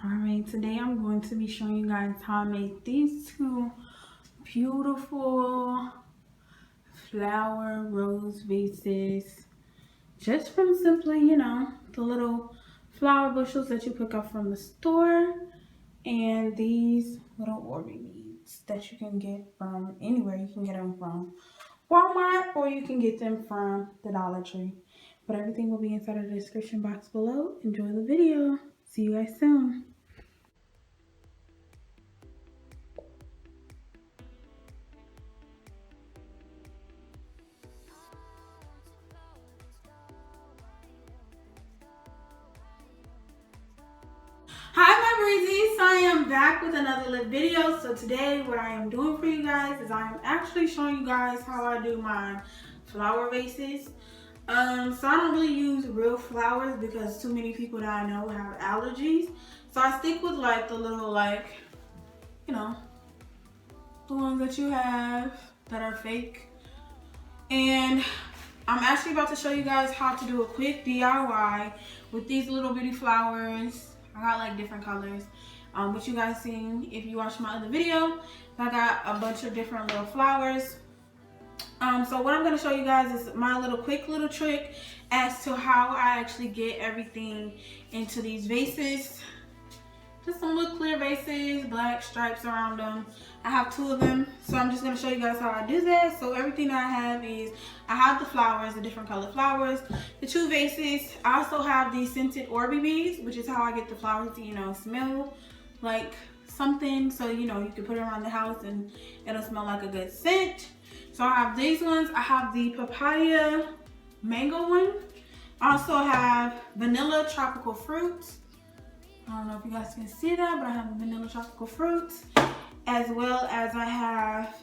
Alright, today I'm going to be showing you guys how I made these two beautiful flower rose vases just from simply, the little flower bushels that you pick up from the store, and these little Oribi beads that you can get from anywhere. You can get them from Walmart or you can get them from the Dollar Tree. But everything will be inside of the description box below. Enjoy the video. See you guys soon. Hi my breezies, so I am back with another lit video. So today what I am doing for you guys is I am actually showing you guys how I do my flower vases. So I don't really use real flowers because too many people that I know have allergies. So I stick with like the little the ones that you have that are fake. And I'm actually about to show you guys how to do a quick DIY with these little bitty flowers. I got like different colors. But you guys seen if you watched my other video, I got a bunch of different little flowers. So what I'm going to show you guys is my quick little trick as to how I actually get everything into these vases. Just some little clear vases, black stripes around them. I have two of them, so I'm just going to show you guys how I do that. So everything that I have is, I have the flowers, the different color flowers, the two vases. I also have these scented Oribi beads, which is how I get the flowers to, smell like something. So, you can put it around the house and it'll smell like a good scent. So I have these ones. I have the papaya mango one. I also have vanilla tropical fruits. I don't know if you guys can see that, but I have vanilla tropical fruits, as well as I have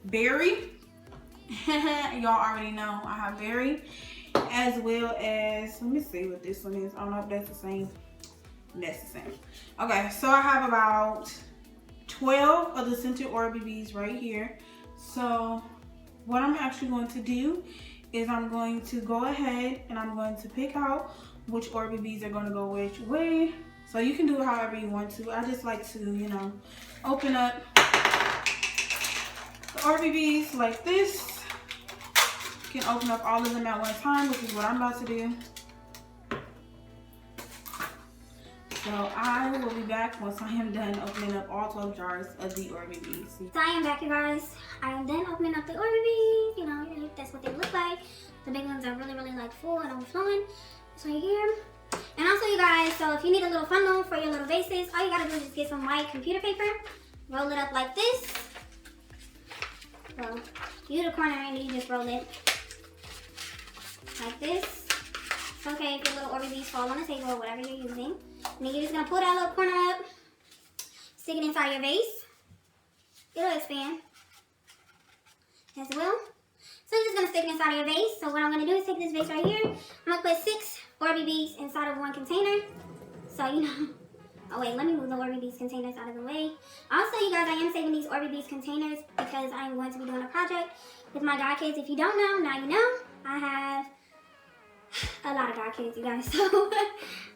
berry. Y'all already know I have berry, as well as, let me see what this one is. I don't know if that's the same. That's the same. Okay, so I have about 12 of the scented Oribi beads right here. So what I'm actually going to do is I'm going to go ahead and I'm going to pick out which Oribi beads are going to go which way. So you can do it however you want to. I just like to, open up the Oribi beads like this. You can open up all of them at one time, which is what I'm about to do. So I will be back once I am done opening up all 12 jars of the Oribi beads. So I am back, you guys. I am done opening up the Oribi beads. That's what they look like. The big ones are really like full and overflowing. This right here. And also, you guys, so if you need a little funnel for your little vases, all you gotta do is just get some white computer paper, roll it up like this. Well, you do the corner and you just roll it like this. It's okay if your little Oribi beads fall on the table or whatever you're using. And then you're just gonna pull that little corner up, stick it inside your vase. It'll expand as well. So you're just gonna stick it inside of your vase. So what I'm gonna do is take this vase right here. I'm gonna put 6 Oribi beads inside of one container. So oh wait, let me move the Oribi beads containers out of the way. Also, you guys, I am saving these Oribi beads containers because I'm going to be doing a project with my god kids. If you don't know, now you know. I have a lot of god kids, you guys. So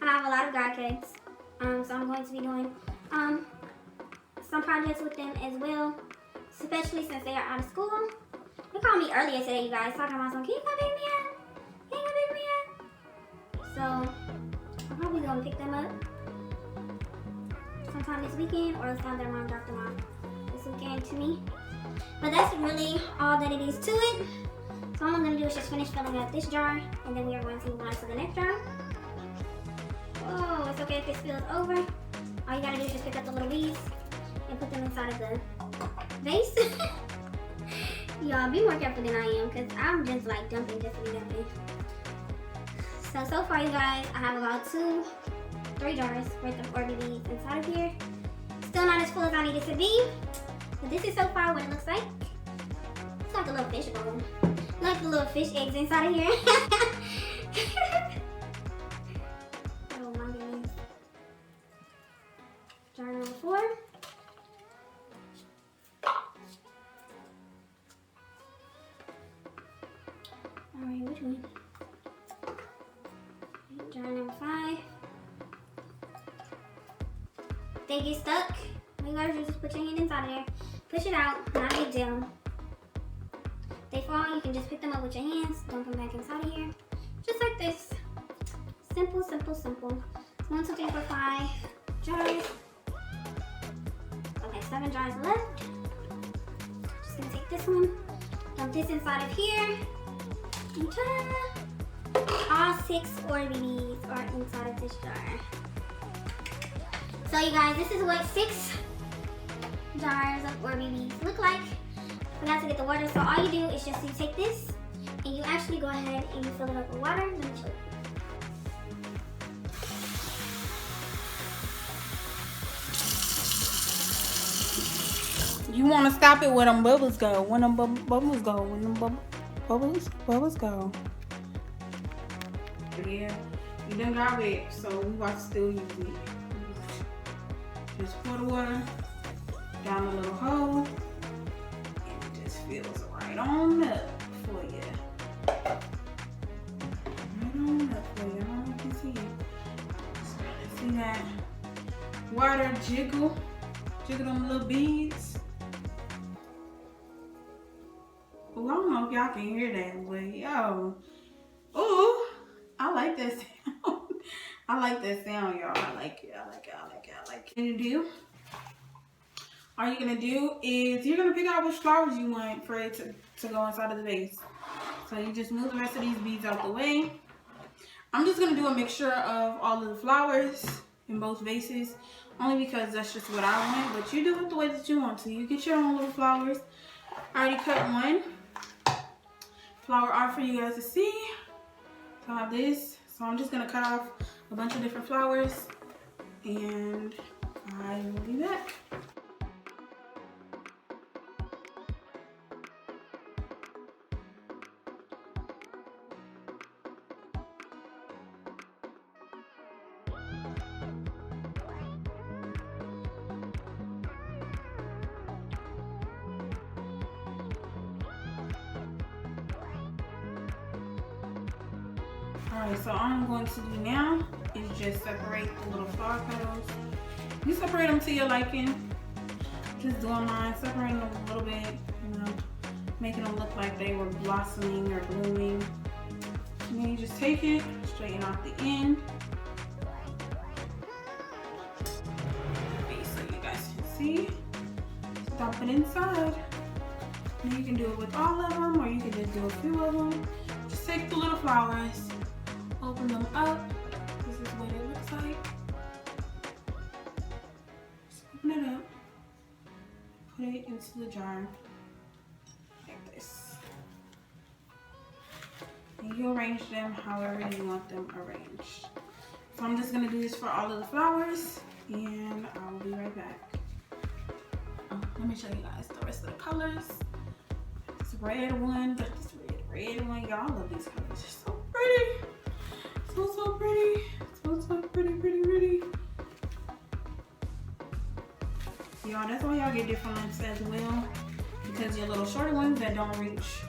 I have a lot of god kids. So I'm going to be doing some projects with them as well, especially since they are out of school. They called me earlier today, you guys, talking about some, can you come pick me up? Can you come pick me up? So I'm probably gonna pick them up sometime this weekend, or sometime their mom dropped them off this weekend to me. But that's really all that it is to it. So all I'm gonna do is just finish filling up this jar, and then we are going to move on to the next jar. Oh, it's okay if it spills over. All you gotta do is just pick up the little beads and put them inside of the vase. Y'all, be more careful than I am, because I'm just like dumping just to be dumping. So far, you guys, I have about 3 jars worth of Oribi beads inside of here. Still not as full as I need it to be, but this is so far what it looks like. It's like a little fish bowl. Like the little fish eggs inside of here. Oh my goodness. Jar number 4. Alright, which one? Jar number 5. they get stuck, all you gotta do is just put your hand inside of there, push it out, not a big deal. They fall, you can just pick them up with your hands, dump them back inside of here. Just like this. Simple, simple, simple. 1, 2, 3, 4, 5 jars. Okay, 7 jars left. Just gonna take this one, dump this inside of here, and ta-da! All 6 Oribi are inside of this jar. So you guys, this is what 6 jars of Oribi look like. Forgot to get the water, so all you do is just you take this and you actually go ahead and you fill it up with water. Let me show you. You want to stop it where them bubbles go. When them bubbles go. When them bubbles go. Yeah, you done got wet, so we about to still use it. Just pour the water down the little hole, and it just fills right on up for you. Right on up for you. I don't know if you can see it. See that water jiggle them little beads. Well, I don't know if y'all can hear that, but yo, ooh, I like that sound. I like that sound, y'all. I like it. All you're gonna do is you're gonna pick out which flowers you want for it to go inside of the vase. So you just move the rest of these beads out the way. I'm just gonna do a mixture of all of the flowers in both vases, only because that's just what I want, but you do it the way that you want to. You get your own little flowers. I already cut one flower art for you guys to see. So I have this. So I'm just gonna cut off a bunch of different flowers and I will be back. Alright, so all I'm going to do now is just separate the little flower petals. You separate them to your liking. Just doing mine, separating them a little bit, you know, making them look like they were blossoming or blooming. And then you just take it, straighten off the end. Okay, so you guys can see. Dump it inside. And you can do it with all of them, or you can just do a few of them. Just take the little flowers, open them up. This is what it looks like. Just open it up. Put it into the jar like this. And you arrange them however you want them arranged. So I'm just gonna do this for all of the flowers, and I'll be right back. Oh, let me show you guys the rest of the colors. This red one, got this red one. Y'all love these colors. They're so pretty. So pretty. So pretty. Y'all, that's why y'all get different lengths as well, because your little shorter ones that don't reach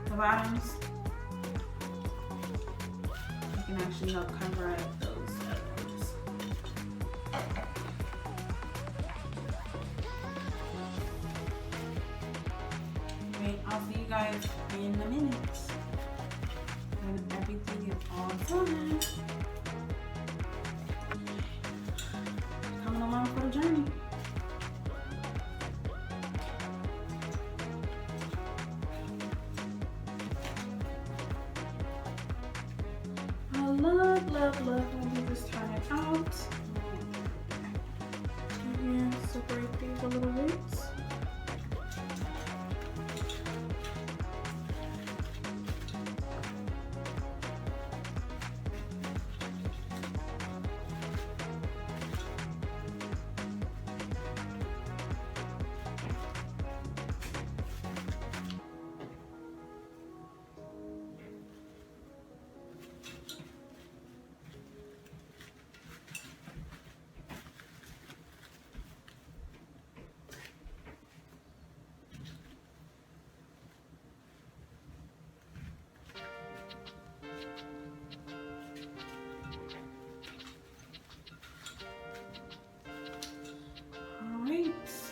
the bottoms, you can actually help cover up those other ones. Okay, I'll see you guys in a minute when everything is all done. Coming along for the journey. Love when you just turn it out. And separate these a little bit.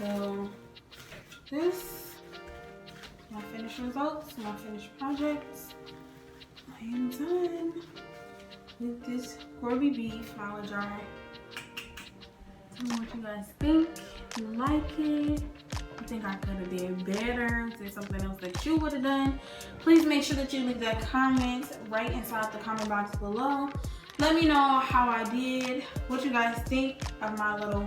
So this, my finished results, my finished projects. I am done with this Oribi flower jar. Tell me what you guys think. You like it? You think I could have did better? Is there something else that you would have done? Please make sure that you leave that comment right inside the comment box below. Let me know how I did, what you guys think of my little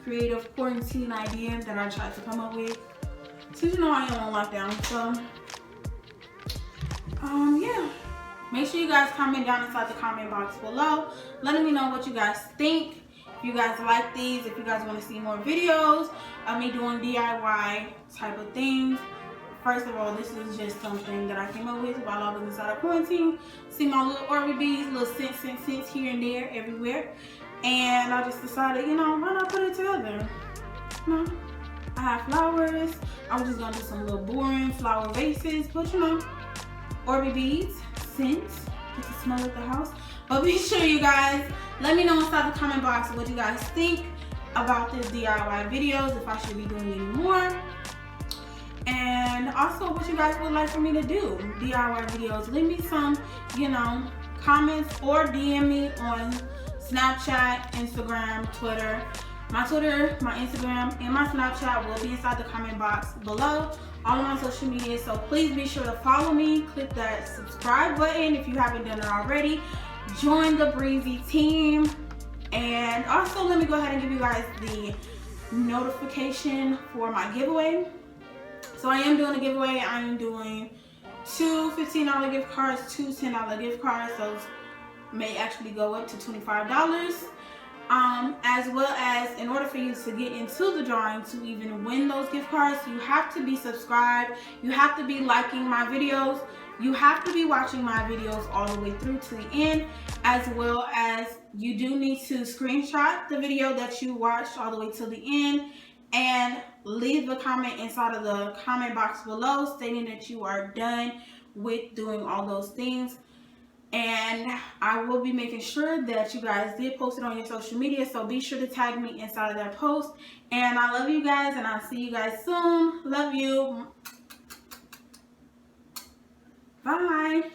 creative quarantine idea that I tried to come up with. So you know I am on lockdown, so yeah. Make sure you guys comment down inside the comment box below, letting me know what you guys think. If you guys like these, if you guys want to see more videos of me doing DIY type of things. First of all, this is just something that I came up with while I was inside of quarantine. See my little Oribis, little scents here and there, everywhere. And I just decided, you know, why not put it together? You know, I have flowers. I was just going to do some little boring flower vases, but you know, Oribis, scents, get to smell at the house. But be sure you guys, let me know inside the comment box what you guys think about this DIY videos, if I should be doing any more. And also what you guys would like for me to do, DIY videos. Leave me some, you know, comments or DM me on Snapchat, Instagram, Twitter. My Twitter, my Instagram, and my Snapchat will be inside the comment box below. All of my social media, so please be sure to follow me. Click that subscribe button if you haven't done it already. Join the Breezy team. And also let me go ahead and give you guys the notification for my giveaway. So I am doing a giveaway. I am doing 2 $15 gift cards, 2 $10 gift cards. Those may actually go up to $25. As well as, in order for you to get into the drawing to even win those gift cards, you have to be subscribed, you have to be liking my videos, you have to be watching my videos all the way through to the end, as well as you do need to screenshot the video that you watched all the way to the end and leave a comment inside of the comment box below stating that you are done with doing all those things. And I will be making sure that you guys did post it on your social media, so be sure to tag me inside of that post. And I love you guys, and I'll see you guys soon. Love you. Bye.